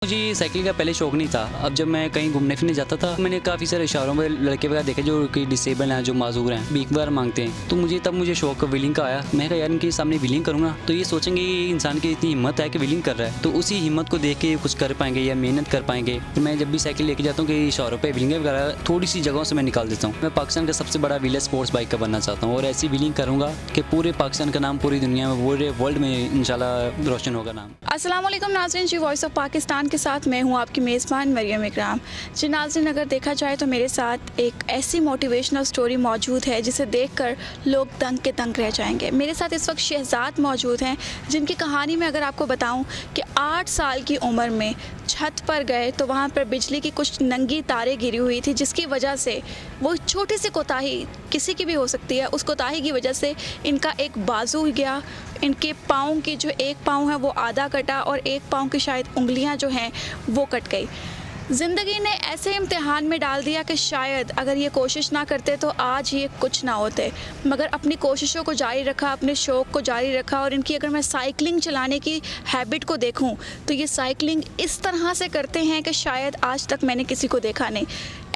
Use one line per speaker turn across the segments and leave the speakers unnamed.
मुझे साइकिल का पहले शौक नहीं था। अब जब मैं कहीं घूमने फिरने जाता था मैंने काफ़ी सारे शहरों में लड़के वगैरह देखे जो कि डिसेबल हैं, जो माजूर हैं, भीख वगैरह मांगते हैं। तो मुझे शौक व्हीलिंग का आया। मैं कहा यार इनके सामने व्हीलिंग करूँगा तो ये सोचेंगे ये इंसान की इतनी हिम्मत है कि व्हीलिंग कर रहा है, तो उसी हिम्मत को देख के कुछ कर पाएंगे या मेहनत कर पाएंगे। तो मैं जब भी साइकिल लेके जाता हूँ कि शहरों पर व्हीलिंग वगैरह थोड़ी सी जगहों से मैं निकाल देता हूँ। मैं पाकिस्तान का सबसे बड़ा व्हीलर स्पोर्ट्स बाइक का बनना चाहता हूँ और ऐसी व्हीलिंग करूँगा कि पूरे पाकिस्तान का नाम पूरी दुनिया में, पूरे वर्ल्ड में इंशाल्लाह रोशन होगा नाम।
अस्सलाम वालेकुम नाज़रीन जी, वॉइस ऑफ पाकिस्तान के साथ मैं हूं आपकी मेज़बान मरियम इकराम जी। नाज़रीन, अगर देखा जाए तो मेरे साथ एक ऐसी मोटिवेशनल स्टोरी मौजूद है जिसे देखकर लोग दंग के दंग रह जाएंगे। मेरे साथ इस वक्त शहजाद मौजूद हैं जिनकी कहानी में अगर आपको बताऊं कि 8 साल की उम्र में छत पर गए तो वहाँ पर बिजली की कुछ नंगी तारें गिरी हुई थी, जिसकी वजह से वो छोटी सी कोताही, किसी की भी हो सकती है, उस कोताही की वजह से इनका एक बाजू गया। इनके पाँव की जो एक पाँव है वो आधा कटा और एक पाँव की शायद उंगलियां जो हैं वो कट गई। ज़िंदगी ने ऐसे इम्तिहान में डाल दिया कि शायद अगर ये कोशिश ना करते तो आज ये कुछ ना होते, मगर अपनी कोशिशों को जारी रखा, अपने शौक़ को जारी रखा। और इनकी अगर मैं साइकिलिंग चलाने की हैबिट को देखूं तो ये साइकिलिंग इस तरह से करते हैं कि शायद आज तक मैंने किसी को देखा नहीं।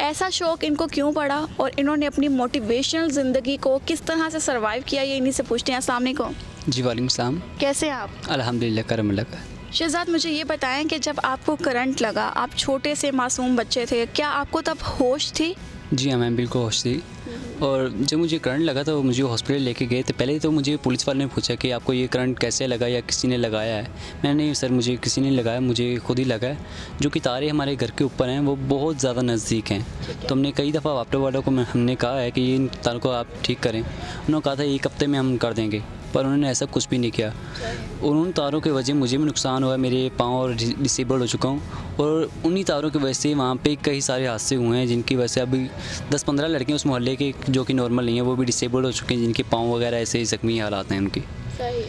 ऐसा शौक़ इनको क्यों पड़ा और इन्होंने अपनी मोटिवेशनल ज़िंदगी को किस तरह से सर्वाइव किया, ये इन्हीं से पूछते हैं। अस्सलाम वालेकुम
जी वालेकुम सलाम।
कैसे हैं आप?
अल्हम्दुलिल्लाह, करम अल्लाह का।
शहजाद, मुझे ये बताएं कि जब आपको करंट लगा, आप छोटे से मासूम बच्चे थे, क्या आपको तब होश थी?
जी हाँ, मैं बिल्कुल होश थी। और जब मुझे करंट लगा तो मुझे हॉस्पिटल लेके गए तो पहले तो मुझे पुलिस वाले ने पूछा कि आपको ये करंट कैसे लगा या किसी ने लगाया है। मैंने सर मुझे किसी ने लगाया, मुझे खुद ही लगा है। जो कि तारे हमारे घर के ऊपर हैं वो बहुत ज़्यादा नज़दीक हैं। तो हमने कई दफ़ा वापटो वालों को हमने कहा है कि इन तारों को आप ठीक करें। उन्होंने कहा था 1 हफ्ते में हम कर देंगे, पर उन्होंने ऐसा कुछ भी नहीं किया। और उन तारों की वजह मुझे भी नुकसान हुआ, मेरे पाँव और डिसेबल हो चुका हूँ। और उन्हीं तारों की वजह से वहाँ पे कई सारे हादसे हुए हैं जिनकी वजह से अभी 10-15 लड़के उस मोहल्ले के जो कि नॉर्मल नहीं है वो भी डिसेबल हो चुके हैं, जिनके पाँव वगैरह ऐसे ज़ख्मी हालात हैं उनकी।
सही।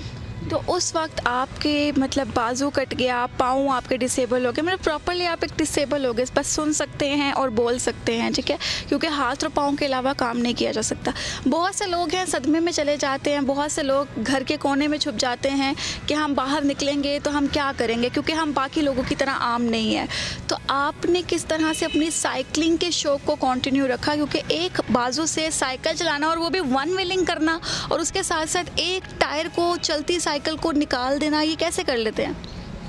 तो उस वक्त आपके मतलब बाजू कट गया, पाँव आपके डिसेबल हो गए, मतलब प्रॉपर्ली आप एक डिसेबल हो गए, बस सुन सकते हैं और बोल सकते हैं, ठीक है, क्योंकि हाथ और पाँव के अलावा काम नहीं किया जा सकता। बहुत से लोग हैं सदमे में चले जाते हैं, बहुत से लोग घर के कोने में छुप जाते हैं कि हम बाहर निकलेंगे तो हम क्या करेंगे, क्योंकि हम बाकी लोगों की तरह आम नहीं है। तो आपने किस तरह से अपनी साइकिलिंग के शौक़ को कंटिन्यू रखा, क्योंकि एक बाजू से साइकिल चलाना और वो भी वन व्हीलिंग करना और उसके साथ साथ एक टायर को चलती साइकिल को निकाल देना, ये कैसे कर लेते हैं?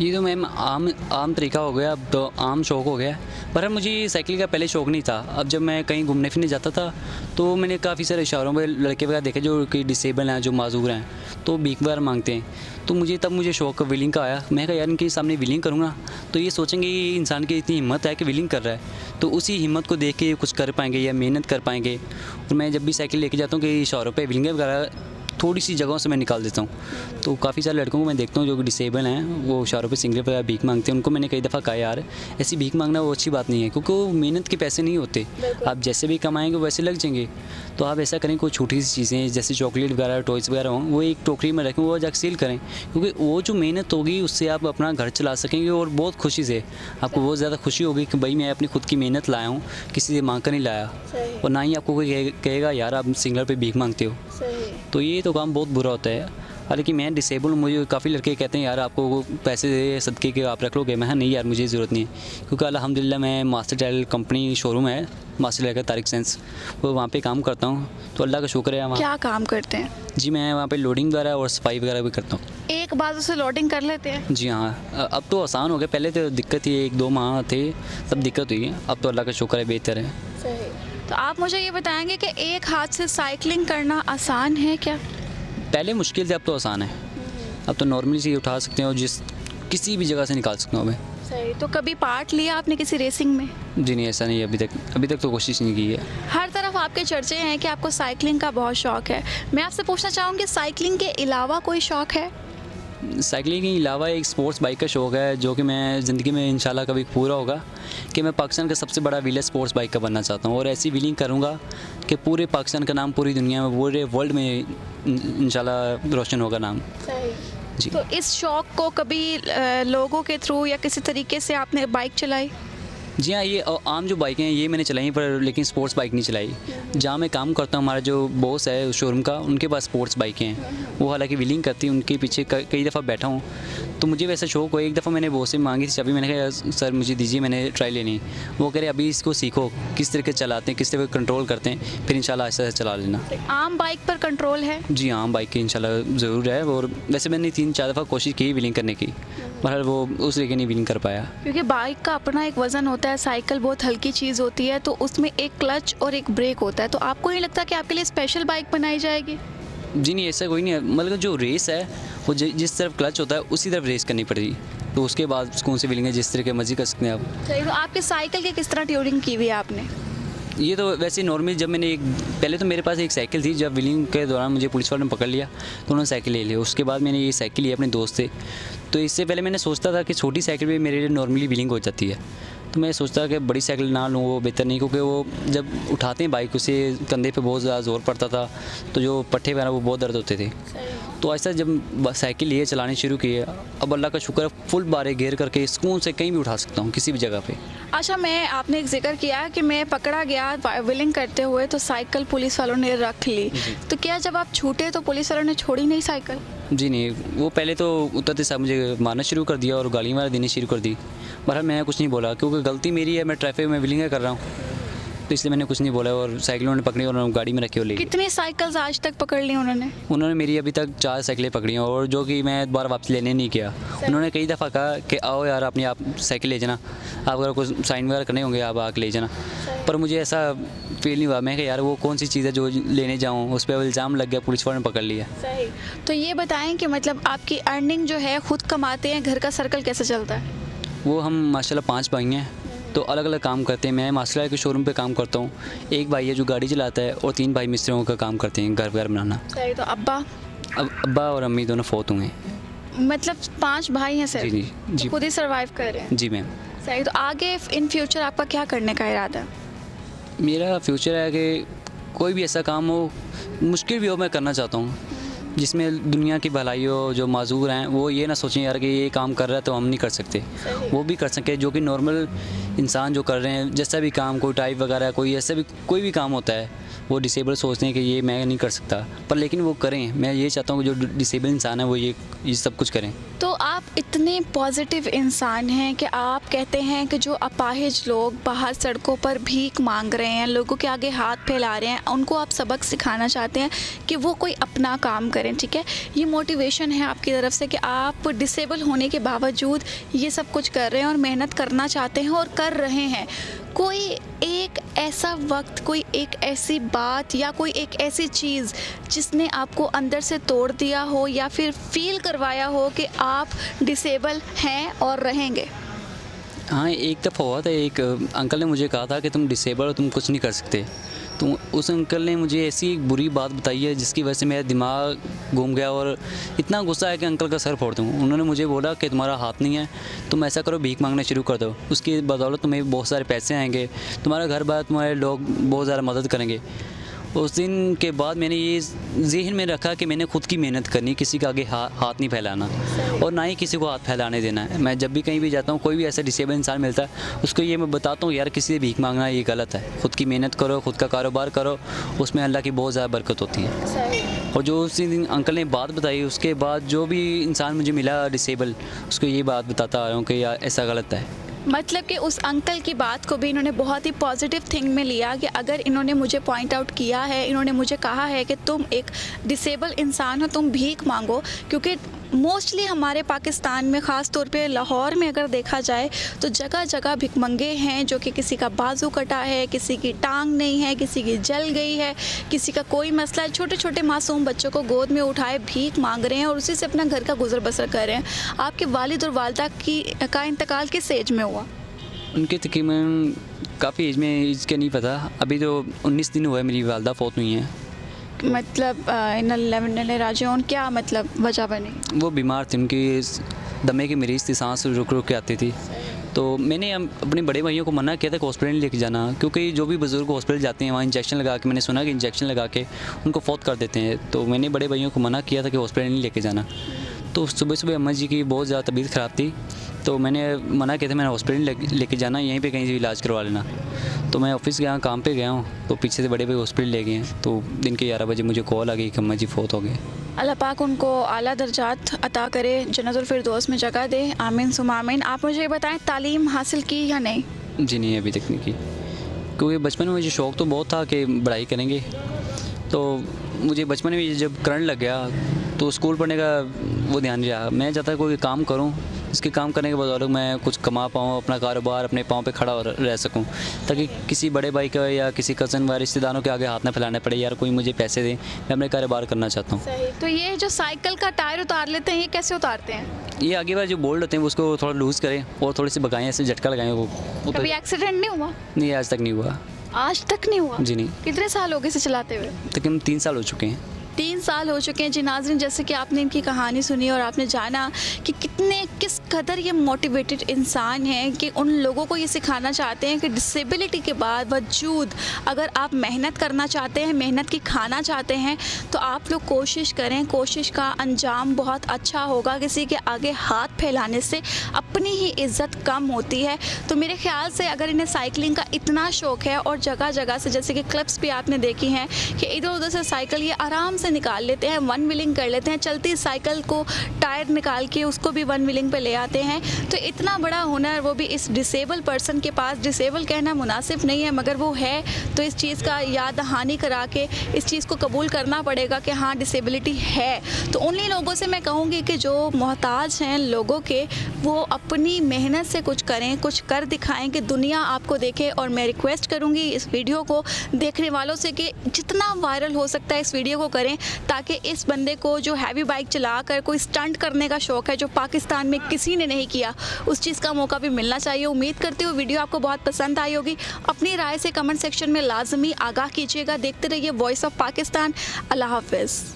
ये तो मैम आम तरीका हो गया, अब तो आम शौक़ हो गया। पर मुझे साइकिल का पहले शौक़ नहीं था। अब जब मैं कहीं घूमने फिरने जाता था तो मैंने काफ़ी सारे शहरों में लड़के वगैरह देखे जो कि डिसेबल हैं, जो माजूर हैं, तो भीख वगैरह मांगते हैं। तो मुझे शौक़ व्हीलिंग का आया। मैं कहा यार इनके सामने व्हीलिंग करूँगा तो ये सोचेंगे ये इंसान की इतनी हिम्मत है कि व्हीलिंग कर रहा है, तो उसी हिम्मत को देख के कुछ कर पाएंगे या मेहनत कर पाएंगे। और मैं जब भी साइकिल लेके जाता हूँ कि शहरों पर व्हीलिंग वगैरह थोड़ी सी जगहों से मैं निकाल देता हूँ। तो काफ़ी सारे लड़कों को मैं देखता हूँ जो कि डिसेबल हैं, वो शहरों पे सिंगल पर भीख मांगते हैं। उनको मैंने कई दफ़ा कहा यार ऐसी भीख मांगना वो अच्छी बात नहीं है, क्योंकि वो मेहनत के पैसे नहीं होते। आप जैसे भी कमाएंगे वैसे लग जाएंगे। तो आप ऐसा करें, कोई छोटी सी चीज़ें जैसे चॉकलेट वगैरह, टॉयज़ वगैरह हों, वो एक टोकरी में रखें, वो जाकर सेल करें, क्योंकि वो जो मेहनत होगी उससे आप अपना घर चला सकेंगे और बहुत खुशी से। आपको बहुत ज़्यादा खुशी होगी कि भाई मैं अपनी खुद की मेहनत लाया हूँ, किसी से मांग कर नहीं लाया। और ना ही आपको कोई कहेगा यार आप सिंगल पे भीख मांगते हो। तो ये तो काम बहुत बुरा होता है। हालांकि मैं डिसेबल हूँ, मुझे काफ़ी लड़के कहते हैं यार आपको पैसे दे सदके के आप रख लोगे। मैं नहीं यार मुझे ज़रूरत नहीं है, क्योंकि अल्हम्दुलिल्लाह मैं मास्टर टाइल कंपनी शोरूम है मास्टर टाइल का तारिक सेंस, वो वहाँ पे काम करता हूँ। तो अल्लाह का शुक्र है। वहाँ
क्या काम करते हैं?
जी मैं वहाँ पे लोडिंग वगैरह और सफाई वगैरह भी करता हूँ।
एक बाजू से लोडिंग कर लेते हैं? जी
हाँ, अब तो आसान हो गया। पहले तो दिक्कत थी, 1-2 माह थे तब दिक्कत हुई है, अब तो अल्लाह का शुक्र है बेहतर है।
सही। तो आप मुझे ये बताएंगे कि एक हाथ से साइकिलिंग करना आसान है क्या?
पहले मुश्किल थे, अब तो आसान है। अब तो नॉर्मली से उठा सकते हो, जिस किसी भी जगह से निकाल सकते हो हमें।
सही। तो कभी पार्ट लिया आपने किसी रेसिंग में?
जी नहीं, ऐसा नहीं, अभी तक तो कोशिश नहीं की है।
हर तरफ आपके चर्चे हैं कि आपको साइकिलिंग का बहुत शौक़ है। मैं आपसे पूछना चाहूँगी साइकिलिंग के अलावा कोई शौक़ है?
साइकिलिंग के अलावा एक स्पोर्ट्स बाइक का शौक़ है जो कि मैं ज़िंदगी में इंशाल्लाह कभी पूरा होगा, कि मैं पाकिस्तान का सबसे बड़ा व्हीलर स्पोर्ट्स बाइक का बनना चाहता हूँ और ऐसी व्हीलिंग करूँगा कि पूरे पाकिस्तान का नाम पूरी दुनिया में, पूरे वर्ल्ड में इंशाल्लाह रोशन होगा नाम।
सही
जी।
तो इस शौक़ को कभी लोगों के थ्रू या किसी तरीके से आपने बाइक चलाई?
जी हाँ, ये आम जो बाइकें हैं ये मैंने चलाई, पर लेकिन स्पोर्ट्स बाइक नहीं चलाई। जहाँ मैं काम करता हूँ हमारा जो बॉस है उस शोरूम का, उनके पास स्पोर्ट्स बाइकें हैं। वो हालांकि व्हीलिंग करती हैं, उनके पीछे कई दफ़ा बैठा हूँ। तो मुझे वैसा शौक हो, एक दफ़ा मैंने बॉस से मांगी थी चाबी, मैंने कहा सर मुझे दीजिए, मैंने ट्राई लेनी। वो कह रहे अभी इसको सीखो, किस तरीके से चलाते हैं, किस तरीके कंट्रोल करते हैं, फिर इंशाल्लाह ऐसा चला लेना।
आम बाइक पर कंट्रोल है?
जी हाँ, बाइक की इंशाल्लाह ज़रूर है। और वैसे मैंने 3-4 दफ़ा कोशिश की व्हीलिंग करने की, मगर वो उस तरीके नहीं व्हीलिंग कर पाया।
क्योंकि बाइक का अपना एक वज़न होता है, साइकिल बहुत हल्की चीज़ होती है, तो उसमें एक क्लच और एक ब्रेक होता है। तो आपको नहीं लगता कि आपके लिए स्पेशल बाइक बनाई जाएगी?
जी नहीं, ऐसा कोई नहीं है। मतलब जो रेस है वो जिस तरफ क्लच होता है उसी तरफ रेस करनी पड़ेगी, तो उसके बाद कौन सी व्हीलिंग है जिस तरह के मर्जी कर सकते हैं आप।
सही। तो आपके साइकिल की किस तरह ट्यूनिंग की हुई है आपने?
ये तो वैसे नॉर्मली जब मैंने पहले तो मेरे पास एक साइकिल थी, जब व्हीलिंग के दौरान मुझे पुलिस वालों ने पकड़ लिया तो उन्होंने साइकिल ले लिया। उसके बाद मैंने ये साइकिल ली अपने दोस्त से। तो इससे पहले मैंने सोचता था कि छोटी साइकिल भी मेरे लिए नॉर्मली व्हीलिंग हो जाती है, तो मैं सोचता कि बड़ी साइकिल ना लूँ, वो बेहतर नहीं, क्योंकि वो जब उठाते हैं बाइक उसे कंधे पे बहुत ज़्यादा ज़ोर पड़ता था, तो जो पट्टे वगैरह वो बहुत दर्द होते थे। तो ऐसा जब साइकिल लिए चलानी शुरू की है, अब अल्लाह का शुक्र है फुल बारे गेयर करके सुकून से कहीं भी उठा सकता हूँ, किसी भी जगह पे।
अच्छा, मैं आपने एक जिक्र किया कि मैं पकड़ा गया व्हीलिंग करते हुए तो साइकिल पुलिस वालों ने रख ली, तो क्या जब आप छूटे तो पुलिस वालों ने छोड़ी नहीं साइकिल?
जी नहीं, वो पहले तो उतरते साहब मुझे मारना शुरू कर दिया और गाली मार देनी शुरू कर दी। बहरहाल मैं कुछ नहीं बोला, क्योंकि गलती मेरी है, मैं ट्रैफिक में व्हीलिंग कर रहा हूँ, तो इसलिए मैंने कुछ नहीं बोला। और साइकिल उन्होंने पकड़ी और गाड़ी में रखी और ले गई।
कितनी साइकिल्स आज तक पकड़ ली उन्होंने?
उन्होंने मेरी अभी तक 4 साइकिलें पकड़ी हैं, और जो कि मैं दोबारा वापस लेने नहीं किया। उन्होंने कई दफ़ा कहा कि आओ यार अपनी आप साइकिल ले जाना, आप अगर कुछ साइन वगैरह करने होंगे आप आके ले जाना, पर मुझे ऐसा फील नहीं हुआ। मैं कि यार वो कौन सी चीज़ है जो लेने जाऊँ, उस पर इल्ज़ाम लग गया, पुलिस वालों ने पकड़ लिया।
सही। तो ये बताएं कि मतलब आपकी अर्निंग जो है खुद कमाते हैं, घर का सर्कल कैसे चलता है?
वो हम माशाल्लाह 5 भाई हैं, तो अलग अलग काम करते हैं। मैं माशाल्लाह के शोरूम पे काम करता हूँ, एक भाई है जो गाड़ी चलाता है, और 3 भाई मिस्त्रियों का काम करते हैं, घर वगैरह बनाना।
सही। तो अब्बा?
अब अब्बा और अम्मी दोनों फौत हुए हैं।
मतलब 5 भाई हैं सर?
जी जी
तो खुद ही सर्वाइव कर रहे हैं?
जी मैम।
सही। तो आगे इन फ्यूचर आपका क्या करने का इरादा है?
मेरा फ्यूचर है कि कोई भी ऐसा काम हो, मुश्किल भी हो, मैं करना चाहता हूँ जिसमें दुनिया की भलाई हो। जो माजूर हैं वो ये ना सोचें यार कि ये काम कर रहा है तो हम नहीं कर सकते, वो भी कर सके। जो कि नॉर्मल इंसान जो कर रहे हैं, जैसा भी काम, कोई टाइप वगैरह, कोई ऐसा भी कोई भी काम होता है, वो डिसेबल सोचते हैं कि ये मैं नहीं कर सकता, पर लेकिन वो करें। मैं ये चाहता हूँ कि जो डिसेबल इंसान है वो ये सब कुछ करें।
तो आप इतने पॉजिटिव इंसान हैं कि आप कहते हैं कि जो अपाहिज लोग बाहर सड़कों पर भीख मांग रहे हैं, लोगों के आगे हाथ फैला रहे हैं, उनको आप सबक सिखाना चाहते हैं कि वो कोई अपना काम करें, ठीक है? ये मोटिवेशन है आपकी तरफ से कि आप डिसेबल होने के बावजूद ये सब कुछ कर रहे हैं और मेहनत करना चाहते हैं और कर रहे हैं। कोई एक ऐसा वक्त, कोई एक ऐसी बात या कोई एक ऐसी चीज़ जिसने आपको अंदर से तोड़ दिया हो या फिर फील करवाया हो कि आप डिसेबल हैं और रहेंगे?
हाँ, एक दफ़ा हुआ था, एक अंकल ने मुझे कहा था कि तुम डिसेबल हो, तुम कुछ नहीं कर सकते। तो उस अंकल ने मुझे ऐसी एक बुरी बात बताई है जिसकी वजह से मेरा दिमाग घूम गया और इतना गुस्सा है कि अंकल का सर फोड़ दूँ। उन्होंने मुझे बोला कि तुम्हारा हाथ नहीं है, तुम ऐसा करो भीख मांगना शुरू कर दो, उसकी बदौलत तुम्हें बहुत सारे पैसे आएंगे, तुम्हारा घर बार, तुम्हारे लोग बहुत ज़्यादा मदद करेंगे। उस दिन के बाद मैंने ये ज़हन में रखा कि मैंने खुद की मेहनत करनी, किसी के आगे हाथ नहीं फैलाना और ना ही किसी को हाथ फैलाने देना है। मैं जब भी कहीं भी जाता हूँ, कोई भी ऐसा डिसेबल इंसान मिलता है, उसको ये मैं बताता हूँ यार किसी से भीख मांगना ये गलत है। खुद की मेहनत करो, खुद का कारोबार करो, उसमें अल्लाह की बहुत ज़्यादा बरकत होती है। और जो उसी दिन अंकल ने बात बताई, उसके बाद जो भी इंसान मुझे मिला डिसेबल, उसको ये बात बताता आ रहा हूँ कि यार ऐसा गलत है।
मतलब कि उस अंकल की बात को भी इन्होंने बहुत ही पॉजिटिव थिंग में लिया कि अगर इन्होंने मुझे पॉइंट आउट किया है, इन्होंने मुझे कहा है कि तुम एक डिसेबल इंसान हो, तुम भीख मांगो, क्योंकि मोस्टली हमारे पाकिस्तान में, ख़ास तौर पे लाहौर में अगर देखा जाए तो जगह जगह भिखमंगे हैं जो कि किसी का बाजू कटा है, किसी की टांग नहीं है, किसी की जल गई है, किसी का कोई मसला है, छोटे छोटे मासूम बच्चों को गोद में उठाए भीख मांग रहे हैं और उसी से अपना घर का गुजर बसर कर रहे हैं। आपके वालिद और वालदा का इंतकाल किस एज में हुआ?
उनकी तकरीबन काफ़ी एज के नहीं पता, अभी तो 19 दिन हुआ है मेरी वालदा फौत हुई हैं।
मतलब राजौन क्या मतलब वजह बनी?
वो बीमार थी, उनकी दमे की मरीज़ थी, सांस रुक रुक के आती थी। तो मैंने अपने बड़े भाइयों को मना किया था कि हॉस्पिटल नहीं लेके जाना, क्योंकि जो भी बुज़ुर्ग हॉस्पिटल जाते हैं वहाँ इंजेक्शन लगा के, मैंने सुना कि इंजेक्शन लगा के उनको फौत कर देते हैं। तो मैंने बड़े भाइयों को मना किया था कि हॉस्पिटल नहीं लेके जाना। तो सुबह सुबह अम्मा जी की बहुत ज़्यादा तबीयत ख़राब थी, तो मैंने मना किया था मैंने हॉस्पिटल लेके जाना, यहीं पे कहीं से इलाज करवा लेना। तो मैं ऑफिस गया, काम पे गया हूँ, तो पीछे से बड़े भाई हॉस्पिटल ले गए हैं। तो दिन के 11 बजे मुझे कॉल आ गई कि अम्मा जी फौत हो गए।
अल्लाह पाक उनको आला दर्जात अता करे, जन्नतुल फिरदौस में जगह दे, आमीन सुम आमीन। आप मुझे ये बताएं, तालीम हासिल की या नहीं?
जी नहीं, अभी तक नहीं की, क्योंकि बचपन में मुझे शौक़ तो बहुत था कि पढ़ाई करेंगे, तो मुझे बचपन में जब करंट लग गया तो स्कूल पढ़ने का वो ध्यान नहीं रहा। मैं चाहता कोई काम करूं, इसके काम करने के बदौलत मैं कुछ कमा पाऊँ, अपना कारोबार अपने पाँव पे खड़ा रह सकूं, ताकि किसी बड़े भाई का या किसी कज़न व रिश्तेदारों के आगे हाथ ना फैलाने पड़े, यार कोई मुझे पैसे दे, मैं अपने कारोबार करना चाहता हूँ।
सही। तो ये जो साइकिल का टायर उतार लेते हैं, ये कैसे उतारते हैं?
ये आगे वाले जो बोल्ट होते हैं वो उसको थोड़ा लूज़ करें और थोड़ी सी भगाएं, ऐसे झटका लगाएं, वो
कभी एक्सीडेंट नहीं हुआ?
नहीं, आज तक नहीं हुआ।
आज तक नहीं हुआ?
जी नहीं।
कितने साल हो गए इसे चलाते हुए?
तकरीबन 3 साल हो चुके हैं।
3 साल हो चुके हैं। जी नाज़रीन, जैसे कि आपने इनकी कहानी सुनी और आपने जाना कि किस कदर ये मोटिवेटेड इंसान हैं कि उन लोगों को ये सिखाना चाहते हैं कि डिसेबिलिटी के बावजूद अगर आप मेहनत करना चाहते हैं, मेहनत की खाना चाहते हैं, तो आप लोग कोशिश करें, कोशिश का अंजाम बहुत अच्छा होगा। किसी के आगे हाथ फैलाने से अपनी ही इज़्ज़त कम होती है। तो मेरे ख्याल से अगर इन्हें साइकिलिंग का इतना शौक़ है और जगह जगह से, जैसे कि क्लिप्स भी आपने देखी हैं कि इधर उधर से साइकिल ये आराम से निकाल लेते हैं, वन व्हीलिंग कर लेते हैं, चलती साइकिल को टायर निकाल के उसको भी वन व्हीलिंग पे ले आते हैं। तो इतना बड़ा हुनर वो भी इस डिसेबल पर्सन के पास, डिसेबल कहना मुनासिब नहीं है मगर वो है, तो इस चीज़ का याद दहानी करा के इस चीज़ को कबूल करना पड़ेगा कि हाँ डिसेबिलिटी है। तो उन्हीं लोगों से मैं कहूँगी कि जो मोहताज हैं लोगों के, वो अपनी मेहनत से कुछ करें, कुछ कर दिखाएं कि दुनिया आपको देखे। और मैं रिक्वेस्ट करूँगी इस वीडियो को देखने वालों से कि जितना वायरल हो सकता है इस वीडियो को करें, ताकि इस बंदे को जो हैवी बाइक चलाकर कोई स्टंट करने का शौक़ है जो पाकिस्तान में किसी ने नहीं किया, उस चीज़ का मौका भी मिलना चाहिए। उम्मीद करती हूँ वीडियो आपको बहुत पसंद आई होगी। अपनी राय से कमेंट सेक्शन में लाजमी आगाह कीजिएगा। देखते रहिए वॉइस ऑफ पाकिस्तान। अल्लाह हाफ़िज़।